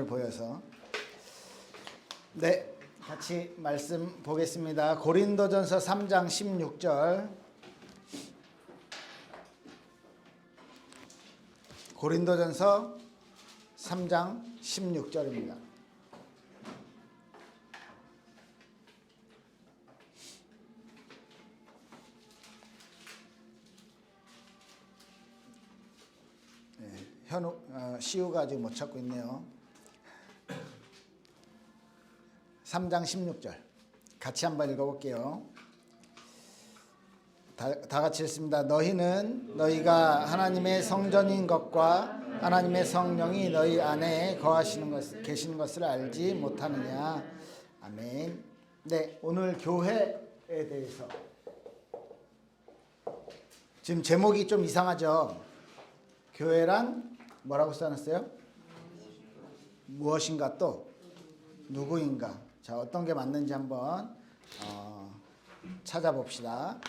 눈을 보여서. 네, 같이 말씀 보겠습니다. 고린도전서 3장 16절. 고린도전서 3장 16절입니다. 시우가 아직 못 찾고 있네요. 3장 16절 같이 한번 읽어볼게요. 다 같이 읽습니다. 너희는 너희가 하나님의 성전인 것과 하나님의 성령이 너희 안에 계시는 것을 알지 못하느냐. 아멘. 네, 오늘 교회에 대해서 지금 제목이 좀 이상하죠. 교회란 뭐라고 써놨어요? 무엇인가 또 누구인가. 자, 어떤 게 맞는지 한번 찾아봅시다.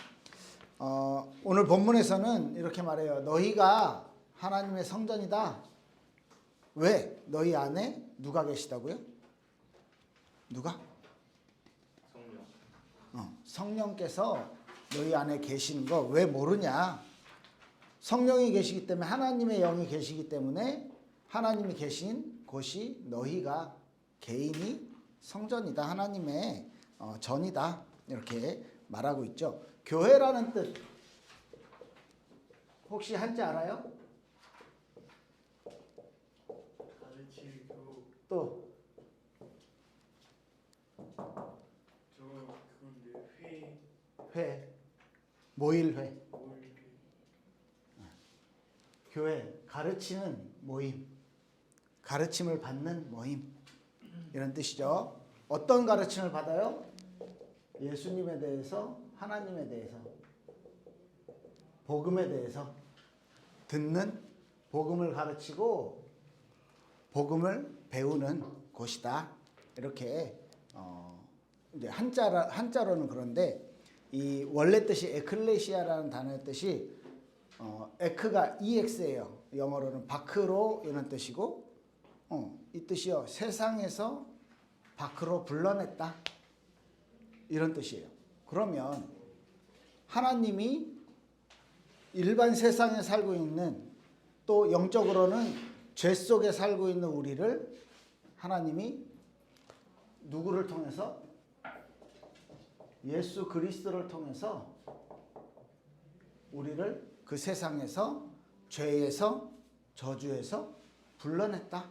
오늘 본문에서는 이렇게 말해요. 너희가 하나님의 성전이다. 왜? 너희 안에 누가 계시다고요? 누가? 성령. 성령께서 너희 안에 계시는 거 왜 모르냐? 성령이 계시기 때문에, 하나님의 영이 계시기 때문에 하나님이 계신 곳이 너희가 개인이 성전이다. 하나님의 전이다. 이렇게 말하고 있죠. 교회라는 뜻 혹시 한자 알아요? 가르치고 또 그건데 회 모일회. 교회 가르치는 모임, 가르침을 받는 모임, 이런 뜻이죠. 어떤 가르침을 받아요? 예수님에 대해서, 하나님에 대해서, 복음에 대해서 듣는, 복음을 가르치고 복음을 배우는 곳이다. 이렇게 이제 한자로는 그런데 이 원래 뜻이 에클레시아라는 단어의 뜻이 에크가 EX예요. 영어로는 밖으로 이런 뜻이고, 이 뜻이요. 세상에서 밖으로 불러냈다. 이런 뜻이에요. 그러면 하나님이 일반 세상에 살고 있는, 또 영적으로는 죄 속에 살고 있는 우리를 하나님이 누구를 통해서? 예수 그리스도를 통해서 우리를 그 세상에서, 죄에서, 저주에서 불러냈다.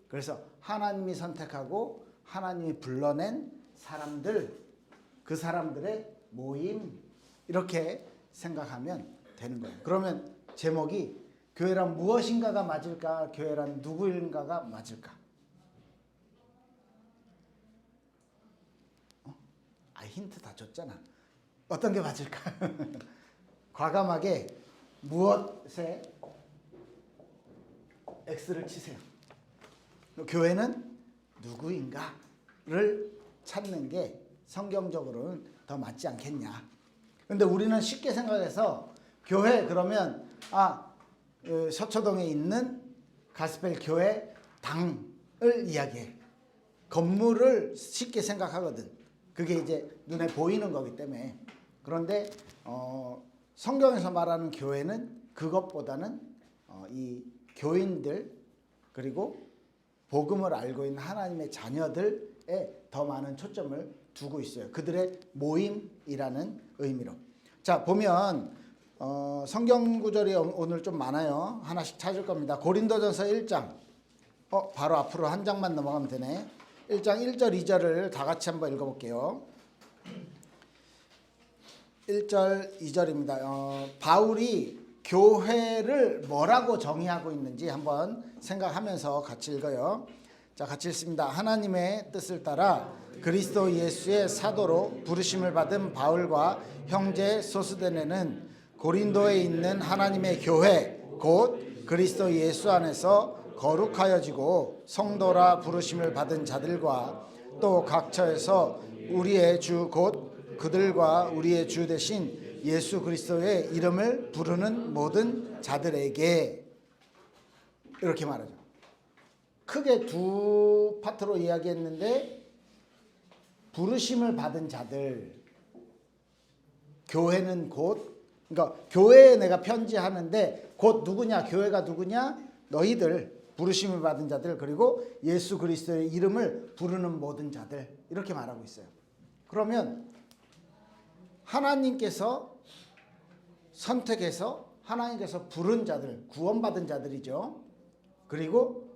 그래서 하나님이 선택하고 하나님이 불러낸 사람들, 그 사람들의 모임, 이렇게 생각하면 되는 거예요. 그러면 제목이 교회란 무엇인가가 맞을까? 교회란 누구인가가 맞을까? 힌트 다 줬잖아. 어떤 게 맞을까? 과감하게 무엇에 X를 치세요. 교회는 누구인가를 찾는 게 성경적으로는 더 맞지 않겠냐. 근데 우리는 쉽게 생각해서 교회 그러면 서초동에 있는 가스펠 교회 당을 이야기해. 건물을 쉽게 생각하거든. 그게 이제 눈에 보이는 거기 때문에. 그런데 성경에서 말하는 교회는 그것보다는 이 교인들, 그리고 복음을 알고 있는 하나님의 자녀들에 더 많은 초점을 두고 있어요. 그들의 모임이라는 의미로. 자, 보면 성경 구절이 오늘 좀 많아요. 하나씩 찾을 겁니다. 고린도전서 1장. 바로 앞으로 한 장만 넘어가면 되네. 1장 1절 2절을 다 같이 한번 읽어볼게요. 1절 2절입니다. 바울이 교회를 뭐라고 정의하고 있는지 한번 생각하면서 같이 읽어요. 자, 같이 읽습니다. 하나님의 뜻을 따라 그리스도 예수의 사도로 부르심을 받은 바울과 형제 소스데네는 고린도에 있는 하나님의 교회 곧 그리스도 예수 안에서 거룩하여지고 성도라 부르심을 받은 자들과 또 각처에서 우리의 주 곧 그들과 우리의 주 대신 예수 그리스도의 이름을 부르는 모든 자들에게, 이렇게 말하죠. 크게 두 파트로 이야기했는데 부르심을 받은 자들, 교회는 곧, 그러니까 교회에 내가 편지하는데 곧 누구냐? 교회가 누구냐? 너희들, 부르심을 받은 자들, 그리고 예수 그리스도의 이름을 부르는 모든 자들, 이렇게 말하고 있어요. 그러면 하나님께서 선택해서 하나님께서 부른 자들, 구원받은 자들이죠. 그리고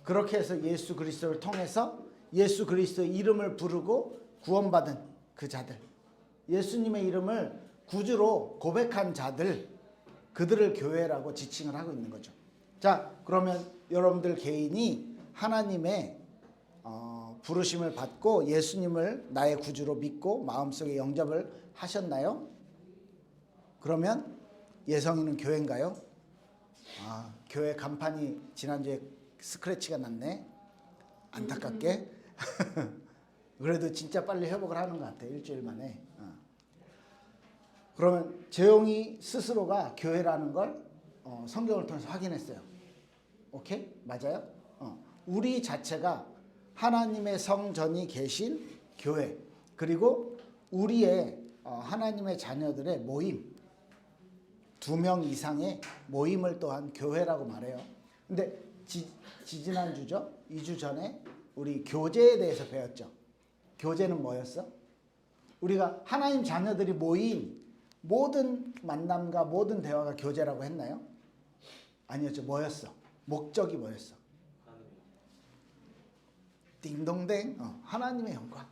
그렇게 해서 예수 그리스도를 통해서 예수 그리스도의 이름을 부르고 구원받은 그 자들, 예수님의 이름을 구주로 고백한 자들, 그들을 교회라고 지칭을 하고 있는 거죠. 자, 그러면 여러분들 개인이 하나님의 부르심을 받고 예수님을 나의 구주로 믿고 마음속에 영접을 하셨나요? 그러면 예성이는 교회인가요? 교회 간판이 지난주에 스크래치가 났네. 안타깝게. 그래도 진짜 빨리 회복을 하는 것 같아. 일주일 만에. 그러면 재용이 스스로가 교회라는 걸 성경을 통해서 확인했어요. 오케이? 맞아요? 우리 자체가 하나님의 성전이 계신 교회, 그리고 우리의 하나님의 자녀들의 모임, 2명 이상의 모임을 또한 교회라고 말해요. 근데 지지난주죠? 2주 전에 우리 교제에 대해서 배웠죠. 교제는 뭐였어? 우리가 하나님 자녀들이 모인 모든 만남과 모든 대화가 교제라고 했나요? 아니었죠. 뭐였어? 목적이 뭐였어? 띵동댕. 하나님의 영광.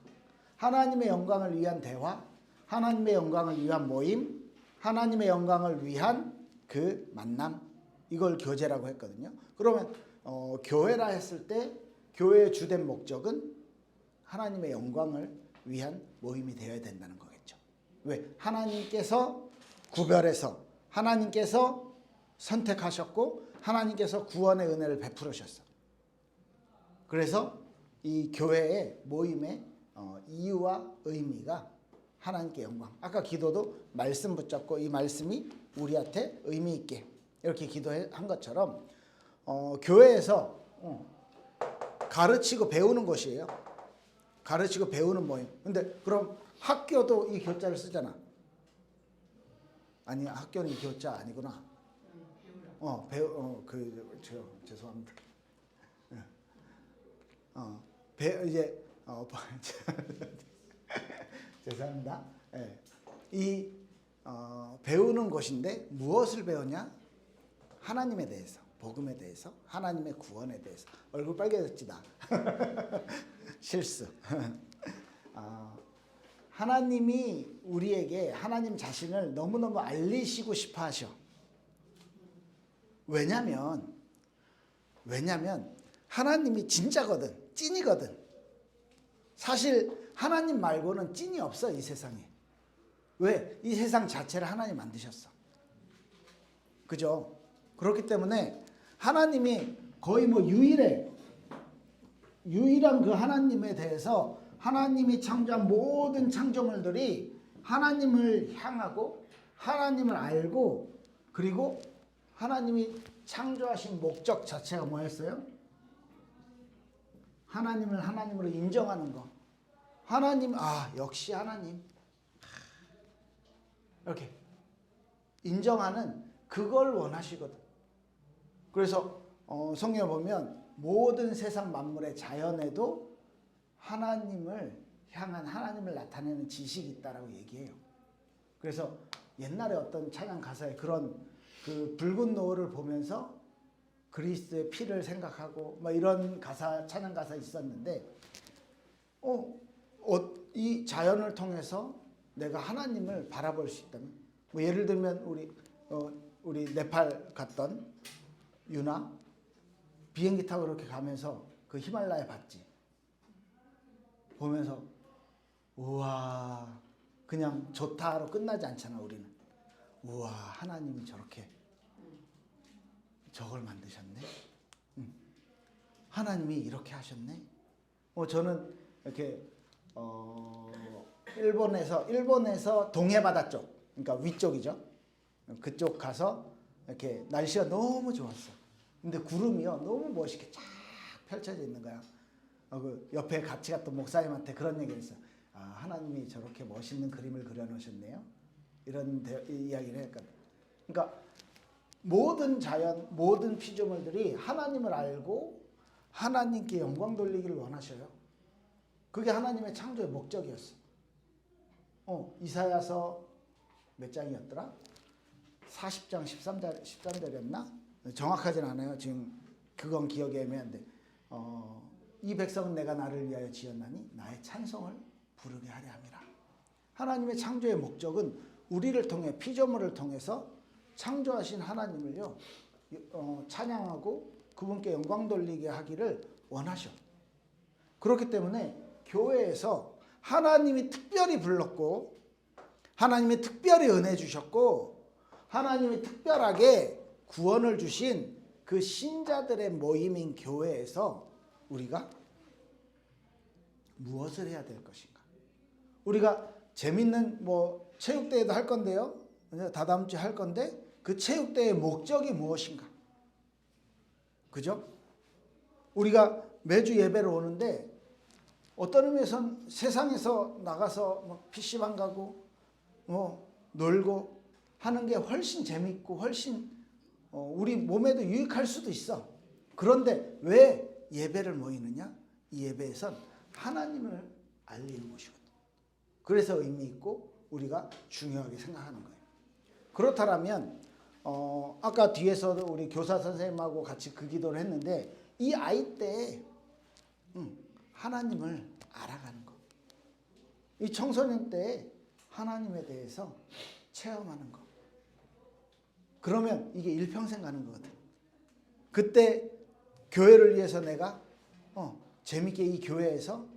하나님의 영광을 위한 대화, 하나님의 영광을 위한 모임, 하나님의 영광을 위한 그 만남, 이걸 교제라고 했거든요. 그러면 교회라 했을 때 교회의 주된 목적은 하나님의 영광을 위한 모임이 되어야 된다는 거겠죠. 왜? 하나님께서 구별해서 하나님께서 선택하셨고 하나님께서 구원의 은혜를 베풀으셨어. 그래서 이 교회의 모임의 이유와 의미가 하나님께 영광. 아까 기도도 말씀 붙잡고 이 말씀이 우리한테 의미 있게 이렇게 기도한 것처럼 교회에서 가르치고 배우는 곳이에요. 가르치고 배우는 모임. 근데 그럼 학교도 이 교자를 쓰잖아. 아니, 학교는 이 교자 아니구나. 죄송합니다. 죄송합니다. 배우는 곳인데 무엇을 배우냐? 하나님에 대해서, 복음에 대해서, 하나님의 구원에 대해서. 얼굴 빨개졌지 나. 실수. 하나님이 우리에게 하나님 자신을 너무너무 알리시고 싶어 하셔. 왜냐면 하나님이 진짜거든. 찐이거든. 사실 하나님 말고는 찐이 없어, 이 세상에. 왜? 이 세상 자체를 하나님 만드셨어. 그죠? 그렇기 때문에 하나님이 거의 유일한 그 하나님에 대해서 하나님이 창조한 모든 창조물들이 하나님을 향하고 하나님을 알고, 그리고 하나님이 창조하신 목적 자체가 뭐였어요? 하나님을 하나님으로 인정하는 거. 하나님, 역시 하나님. 이렇게 인정하는 그걸 원하시거든. 그래서 성경에 보면 모든 세상 만물의 자연에도 하나님을 향한, 하나님을 나타내는 지식이 있다라고 얘기해요. 그래서 옛날에 어떤 찬양 가사에 그런 그 붉은 노을을 보면서 그리스도의 피를 생각하고 막 이런 가사, 찬양 가사 있었는데, 이 자연을 통해서 내가 하나님을 바라볼 수 있다면, 뭐 예를 들면 우리 네팔 갔던 유나, 비행기 타고 이렇게 가면서 그 히말라야 봤지. 보면서 우와, 그냥 좋다로 끝나지 않잖아. 우리는 우와, 하나님이 저렇게 저걸 만드셨네. 하나님이 이렇게 하셨네. 저는 이렇게 일본에서 동해바다 쪽, 그러니까 위쪽이죠. 그쪽 가서 이렇게 날씨가 너무 좋았어. 근데 구름이요 너무 멋있게 쫙 펼쳐져 있는 거야. 그 옆에 같이 갔던 목사님한테 그런 얘기를 했어. 아, 하나님이 저렇게 멋있는 그림을 그려놓으셨네요. 이런 이야기를 했거든. 그러니까 모든 자연, 모든 피조물들이 하나님을 알고 하나님께 영광 돌리기를 원하셔요. 그게 하나님의 창조의 목적이었어. 이사야서 몇 장이었더라? 40장 13절이었나? 정확하진 않아요. 지금 그건 기억이 애매한데 이 백성은 내가 나를 위하여 지었나니 나의 찬송을 부르게 하려 함이라. 하나님의 창조의 목적은 우리를 통해 피조물을 통해서 창조하신 하나님을요 찬양하고 그분께 영광 돌리게 하기를 원하셔. 그렇기 때문에 교회에서 하나님이 특별히 불렀고 하나님이 특별히 은혜 주셨고 하나님이 특별하게 구원을 주신 그 신자들의 모임인 교회에서 우리가 무엇을 해야 될 것인가? 우리가 재밌는 체육대회도 할 건데요. 다다음 주에 할 건데 그 체육대회의 목적이 무엇인가? 그죠? 우리가 매주 예배를 오는데 어떤 의미에선 세상에서 나가서 PC방 가고 놀고 하는 게 훨씬 재밌고 훨씬 우리 몸에도 유익할 수도 있어. 그런데 왜 예배를 모이느냐? 이 예배에선 하나님을 알리는 곳이거든. 그래서 의미 있고 우리가 중요하게 생각하는 거예요. 그렇다면 아까 뒤에서도 우리 교사 선생님하고 같이 그 기도를 했는데 이 아이 때에 하나님을 알아가는 거. 이 청소년 때에 하나님에 대해서 체험하는 거. 그러면 이게 일평생 가는 거거든. 그때 교회를 위해서 내가 재밌게 이 교회에서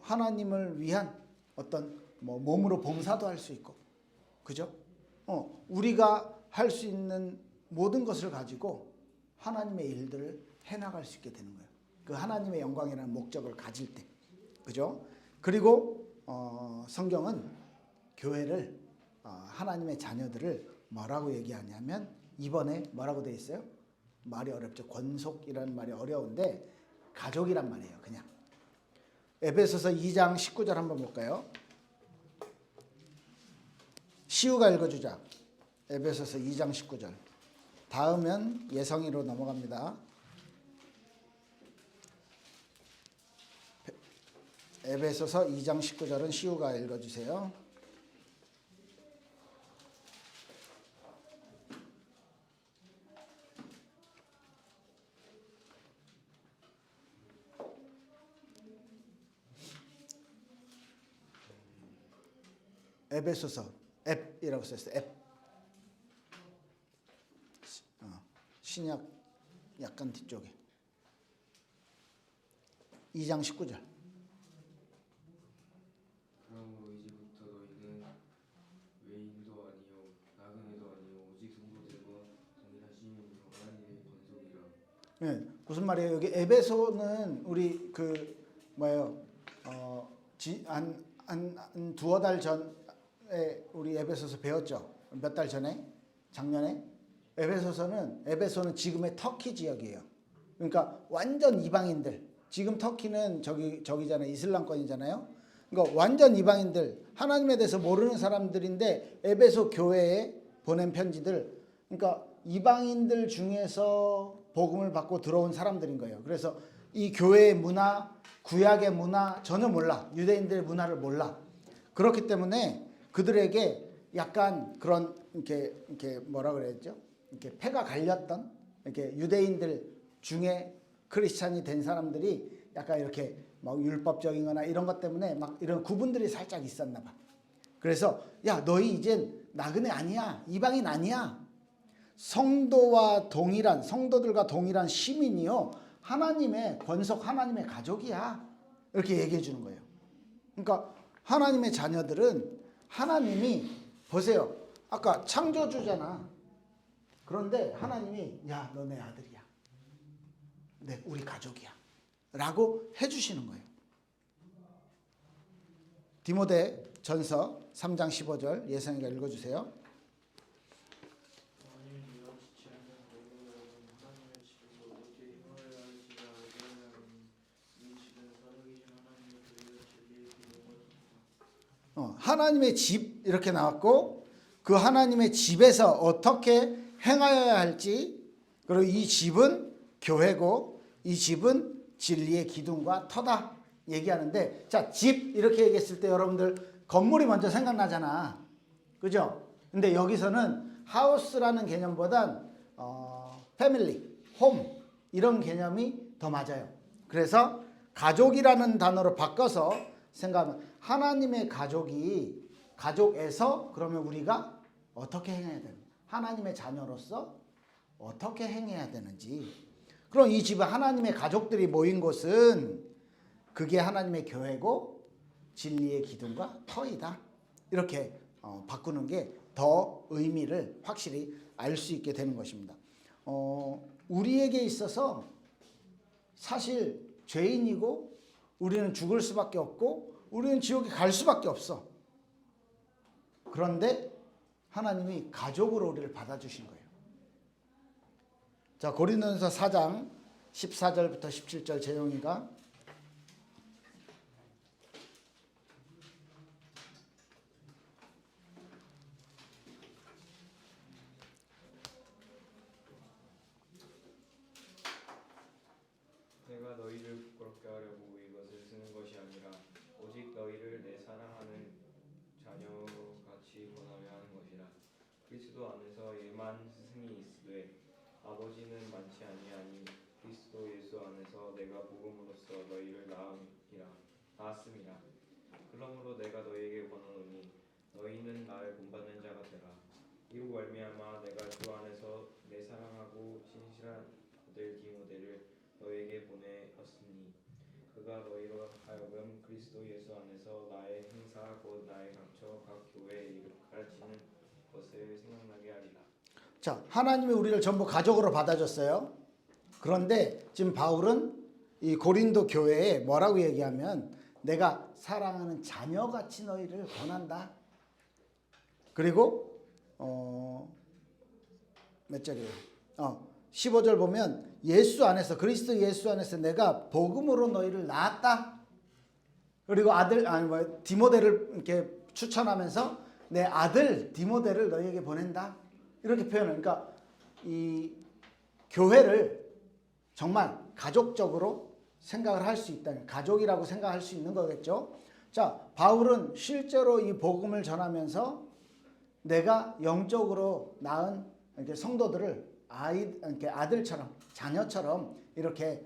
하나님을 위한 어떤 몸으로 봉사도 할 수 있고, 그죠? 우리가 할 수 있는 모든 것을 가지고 하나님의 일들을 해나갈 수 있게 되는 거예요. 그 하나님의 영광이라는 목적을 가질 때, 그죠? 그리고 성경은 교회를 하나님의 자녀들을 뭐라고 얘기하냐면 이번에 뭐라고 돼 있어요? 말이 어렵죠. 권속이라는 말이 어려운데 가족이란 말이에요. 그냥 에베소서 2장 19절 한번 볼까요? 시우가 읽어주자. 에베소서 2장 19절. 다음은 예성이로 넘어갑니다. 에베소서 2장 19절은 시우가 읽어주세요. 에베소서 앱이라고 썼어요. 앱. 신약 약간 뒤쪽에 2장 19절. 그러므로 이제부터 너희는 외인도 아니요 나그네도 아니요 오직 성도들과 동일하심으로 하나님의 권속이라. 네, 무슨 말이에요? 여기 에베소는 우리 한 두어 달 전에 우리 에베소서 배웠죠. 몇 달 전에? 작년에? 에베소는 지금의 터키 지역이에요. 그러니까 완전 이방인들. 지금 터키는 저기잖아요. 이슬람권이잖아요. 그러니까 완전 이방인들, 하나님에 대해서 모르는 사람들인데 에베소 교회에 보낸 편지들. 그러니까 이방인들 중에서 복음을 받고 들어온 사람들인 거예요. 그래서 이 교회의 문화, 구약의 문화 전혀 몰라. 유대인들의 문화를 몰라. 그렇기 때문에 그들에게 약간 그런 이렇게 뭐라 그랬죠? 이렇게 폐가 갈렸던 이렇게 유대인들 중에 크리스찬이 된 사람들이 약간 이렇게 막 율법적인 거나 이런 것 때문에 막 이런 구분들이 살짝 있었나 봐. 그래서 야, 너희 이젠 나그네 아니야. 이방인 아니야. 성도들과 동일한 시민이요. 하나님의 권속, 하나님의 가족이야. 이렇게 얘기해 주는 거예요. 그러니까 하나님의 자녀들은 하나님이 보세요. 아까 창조주잖아. 그런데 하나님이 야, 너 내 아들이야. 우리 가족이야. 라고 해주시는 거예요. 디모데 전서 3장 15절 예성이가 읽어주세요. 하나님의 집 이렇게 나왔고 그 하나님의 집에서 어떻게 행하여야 할지 그리고 이 집은 교회고 이 집은 진리의 기둥과 터다 얘기하는데 자, 집 이렇게 얘기했을 때 여러분들 건물이 먼저 생각나잖아. 그죠? 근데 여기서는 하우스라는 개념보단 패밀리, 홈 이런 개념이 더 맞아요. 그래서 가족이라는 단어로 바꿔서 생각하면 하나님의 가족에서 그러면 우리가 어떻게 행해야 되는지 하나님의 자녀로서 어떻게 행해야 되는지 그럼 이 집은 하나님의 가족들이 모인 곳은 그게 하나님의 교회고 진리의 기둥과 터이다. 이렇게 바꾸는 게 더 의미를 확실히 알 수 있게 되는 것입니다. 우리에게 있어서 사실 죄인이고 우리는 죽을 수밖에 없고 우리는 지옥에 갈 수밖에 없어. 그런데 하나님이 가족으로 우리를 받아주신 거예요. 자, 고린도전서 4장 14절부터 17절 재용이가 내가 너희를 부끄럽게 하려고 이것을 쓰는 것이 아니라 오직 너희를 내 사랑하는 자녀같이 권하려 하는 것이라. 그리스도 안에서 예만 스승이 있으되 아버지는 많지 아니하니 그리스도 예수 안에서 내가 복음으로써 너희를 낳았음이라. 그러므로 내가 너희에게 권하노니 너희는 나를 본받는 자가 되라. 이로 말미암아 내가 주 안에서 내 사랑하고 신실한 아들 디모데를 너희에게 보내었으니 그가 너희로 하여금 그리스도 예수 안에서 나의 행사 곧 나의 강처 각 교회에 이르 가르치는 것을 생각나게 하리라. 자, 하나님이 우리를 전부 가족으로 받아줬어요. 그런데 지금 바울은 이 고린도 교회에 뭐라고 얘기하면 내가 사랑하는 자녀같이 너희를 권한다. 그리고 몇 절이에요? 15절 보면 예수 안에서 그리스도 예수 안에서 내가 복음으로 너희를 낳았다. 그리고 디모데를 이렇게 추천하면서 내 아들 디모데를 너희에게 보낸다. 이렇게 표현을. 그러니까 이 교회를 정말 가족적으로 생각을 할 수 있다. 가족이라고 생각할 수 있는 거겠죠. 자, 바울은 실제로 이 복음을 전하면서 내가 영적으로 낳은 이렇게 성도들을 이렇게 아들처럼 자녀처럼 이렇게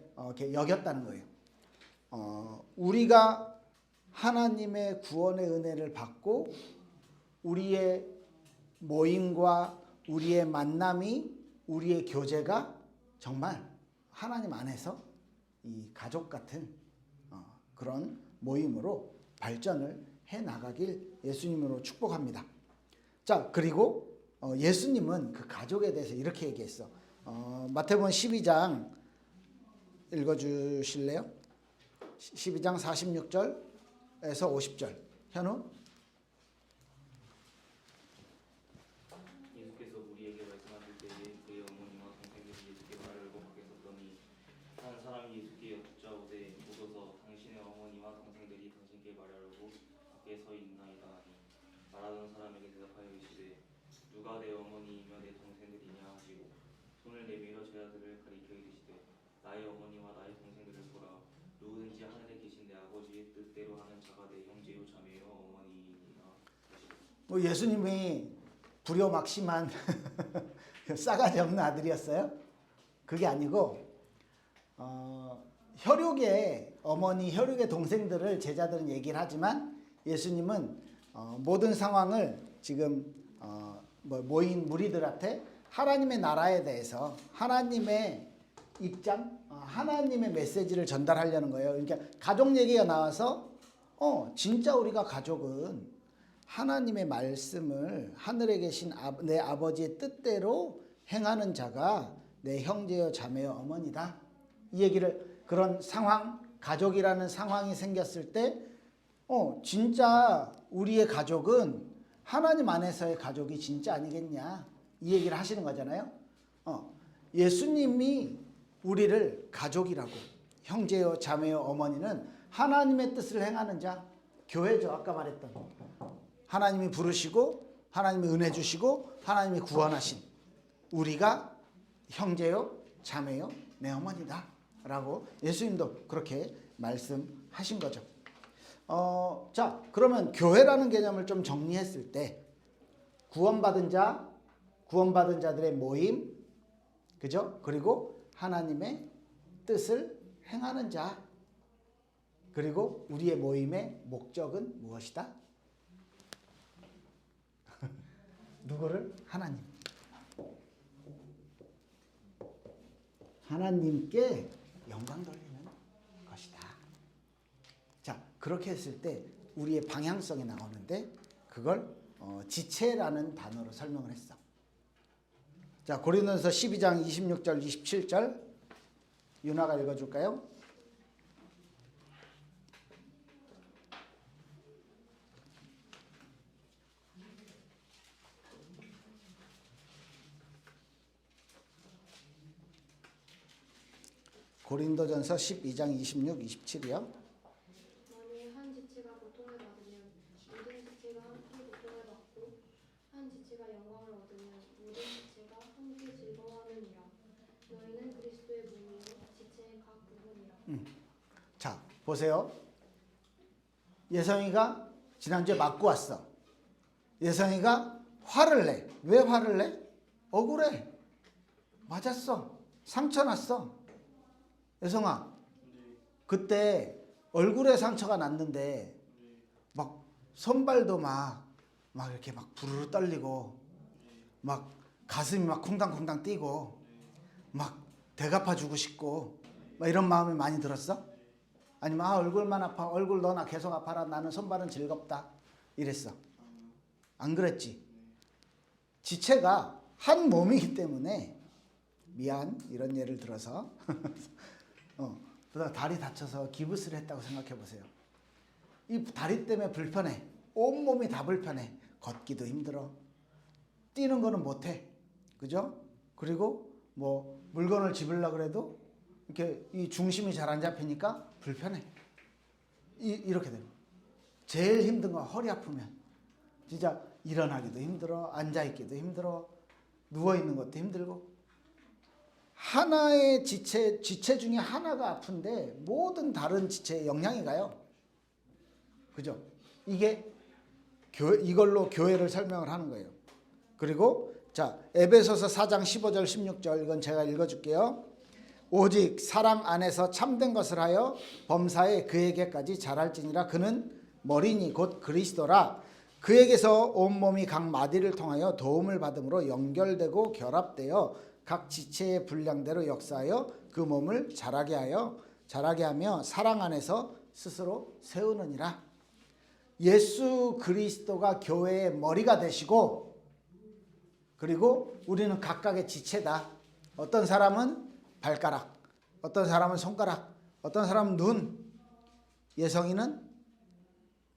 여겼다는 거예요. 우리가 하나님의 구원의 은혜를 받고 우리의 모임과 우리의 만남이 우리의 교제가 정말 하나님 안에서 이 가족 같은 그런 모임으로 발전을 해 나가길 예수님으로 축복합니다. 자, 그리고 예수님은 그 가족에 대해서 이렇게 얘기했어. 마태복음 12장 읽어주실래요? 12장 46절에서 50절. 현우? 예수께서 우리에게 말씀하실 때에 그의 어머니와 동생들이 예수께 말을 거하게 섰더니 한 사람이 예수께 여쭈자오되 오소서 당신의 어머니와 동생들이 당신께 말하려고 밖에 서 있나이다 하니 말하던 사람에게 대답하여 이르시되 누가 내 어머니이며 내 동생들이냐 하시고 손을 내밀어 제자들을 가리켜 이르시되 나의 어머니와 나의 동생들을 보라. 누구든지 하늘에 계신 내 아버지의 뜻대로 하는 자가 내 형제요 자매요 어머니이니라 하시고. 예수님이 불효막심한 싸가지 없는 아들이었어요? 그게 아니고 혈육의 어머니, 혈육의 동생들을 제자들은 얘기를 하지만 예수님은 모든 상황을 지금 모인 무리들한테 하나님의 나라에 대해서 하나님의 입장, 하나님의 메시지를 전달하려는 거예요. 그러니까 가족 얘기가 나와서 진짜 우리가 가족은 하나님의 말씀을 하늘에 계신 내 아버지의 뜻대로 행하는 자가 내 형제요 자매요 어머니다. 이 얘기를 그런 상황, 가족이라는 상황이 생겼을 때 진짜 우리의 가족은 하나님 안에서의 가족이 진짜 아니겠냐. 이 얘기를 하시는 거잖아요. 예수님이 우리를 가족이라고 형제요 자매요 어머니는 하나님의 뜻을 행하는 자 교회죠. 아까 말했던 하나님이 부르시고 하나님이 은혜 주시고 하나님이 구원하신 우리가 형제요 자매요 내 어머니다 라고 예수님도 그렇게 말씀하신 거죠. 자, 그러면 교회라는 개념을 좀 정리했을 때 구원받은 자, 구원받은 자들의 모임, 그죠? 그리고 하나님의 뜻을 행하는 자, 그리고 우리의 모임의 목적은 무엇이다? 누구를? 하나님. 하나님께 영광 돌리는 것이다. 자, 그렇게 했을 때 우리의 방향성이 나오는데 그걸 지체라는 단어로 설명을 했어. 자, 고린도서 12장 26절 27절 윤아가 읽어줄까요? 고린도전서 12장 26, 27이요. 만일 한 지체가 고통을 받으면 모든 지체가 함께 고통을 받고 한 지체가 영광을 얻으면 모든 지체가 함께 즐거워하느니라. 너희는 그리스도의 몸이요 지체의 각 부분이라. 자, 보세요. 예성이가 지난주에 맞고 왔어. 예성이가 화를 내. 왜 화를 내? 억울해. 맞았어. 상처 났어. 예성아, 그때 얼굴에 상처가 났는데 막 손발도 막 이렇게 막 부르르 떨리고 막 가슴이 막 쿵당쿵당 뛰고 막 대갚아주고 싶고 막 이런 마음이 많이 들었어? 아니면 얼굴만 아파, 얼굴 너나 계속 아파라, 나는 손발은 즐겁다 이랬어? 안 그랬지? 지체가 한 몸이기 때문에 미안 이런 예를 들어서 다리 다쳐서 기부스를 했다고 생각해 보세요. 이 다리 때문에 불편해. 온몸이 다 불편해. 걷기도 힘들어. 뛰는 거는 못해. 그죠? 그리고 뭐 물건을 집으려고 그래도 이렇게 이 중심이 잘 안 잡히니까 불편해. 이렇게 돼요. 제일 힘든 건 허리 아프면. 진짜 일어나기도 힘들어. 앉아있기도 힘들어. 누워있는 것도 힘들고. 하나의 지체 중에 하나가 아픈데 모든 다른 지체에 영향이 가요. 그죠? 이걸로 교회를 설명을 하는 거예요. 그리고 자, 에베소서 4장 15절 16절 이건 제가 읽어줄게요. 오직 사랑 안에서 참된 것을 하여 범사에 그에게까지 자랄지니라. 그는 머리니 곧 그리스도라. 그에게서 온몸이 각 마디를 통하여 도움을 받음으로 연결되고 결합되어 각 지체의 분량대로 역사하여 그 몸을 자라게 하며 사랑 안에서 스스로 세우느니라. 예수 그리스도가 교회의 머리가 되시고 그리고 우리는 각각의 지체다. 어떤 사람은 발가락, 어떤 사람은 손가락, 어떤 사람은 눈. 예성이는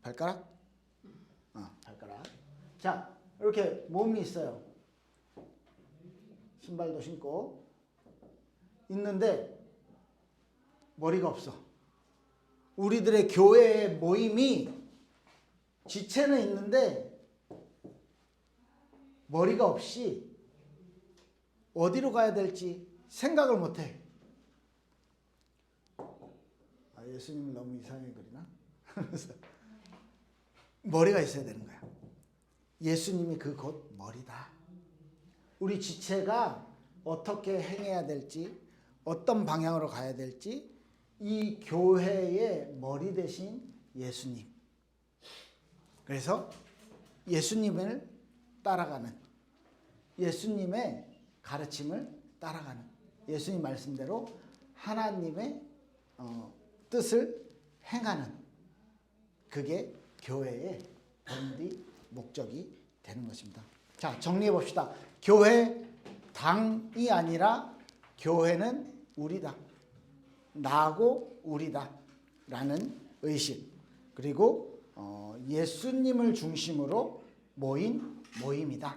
발가락? 발가락. 자, 이렇게 몸이 있어요. 신발도 신고 있는데 머리가 없어. 우리들의 교회의 모임이 지체는 있는데 머리가 없이 어디로 가야 될지 생각을 못해. 예수님을 너무 이상하게 그리나? 머리가 있어야 되는 거야. 예수님이 그 곧 머리다. 우리 지체가 어떻게 행해야 될지, 어떤 방향으로 가야 될지 이 교회의 머리 대신 예수님. 그래서 예수님을 따라가는, 예수님의 가르침을 따라가는, 예수님 말씀대로 하나님의 뜻을 행하는, 그게 교회의 본디 목적이 되는 것입니다. 자, 정리해 봅시다. 교회 당이 아니라 교회는 우리다. 나고 우리다 라는 의식. 그리고 예수님을 중심으로 모인 모임이다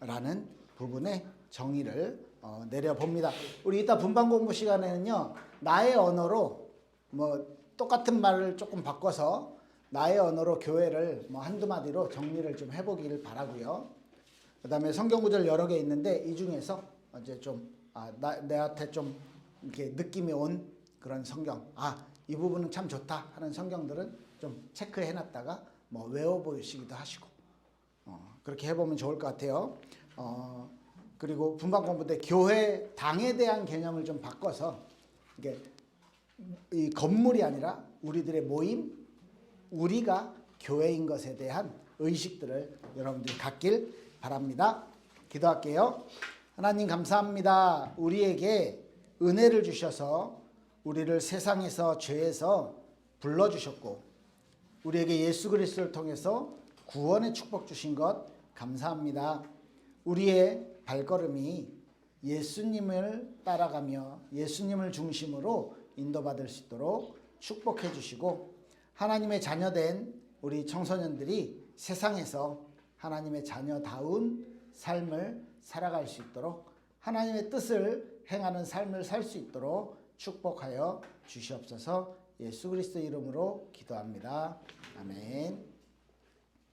라는 부분의 정의를 내려봅니다. 우리 이따 분반 공부 시간에는요, 나의 언어로 뭐 똑같은 말을 조금 바꿔서 나의 언어로 교회를 뭐 한두 마디로 정리를 좀 해보기를 바라고요. 그다음에 성경 구절 여러 개 있는데 이 중에서 이제 좀 내한테 좀 이렇게 느낌이 온 그런 성경, 이 부분은 참 좋다 하는 성경들은 좀 체크해 놨다가 뭐 외워 보시기도 하시고 그렇게 해보면 좋을 것 같아요. 그리고 분반 공부 때 교회 당에 대한 개념을 좀 바꿔서 이게 이 건물이 아니라 우리들의 모임, 우리가 교회인 것에 대한 의식들을 여러분들이 갖길 바랍니다. 기도할게요. 하나님 감사합니다. 우리에게 은혜를 주셔서 우리를 세상에서 죄에서 불러주셨고 우리에게 예수 그리스도를 통해서 구원의 축복 주신 것 감사합니다. 우리의 발걸음이 예수님을 따라가며 예수님을 중심으로 인도받을 수 있도록 축복해 주시고 하나님의 자녀된 우리 청소년들이 세상에서 하나님의 자녀다운 삶을 살아갈 수 있도록 하나님의 뜻을 행하는 삶을 살 수 있도록 축복하여 주시옵소서. 예수 그리스도 이름으로 기도합니다. 아멘.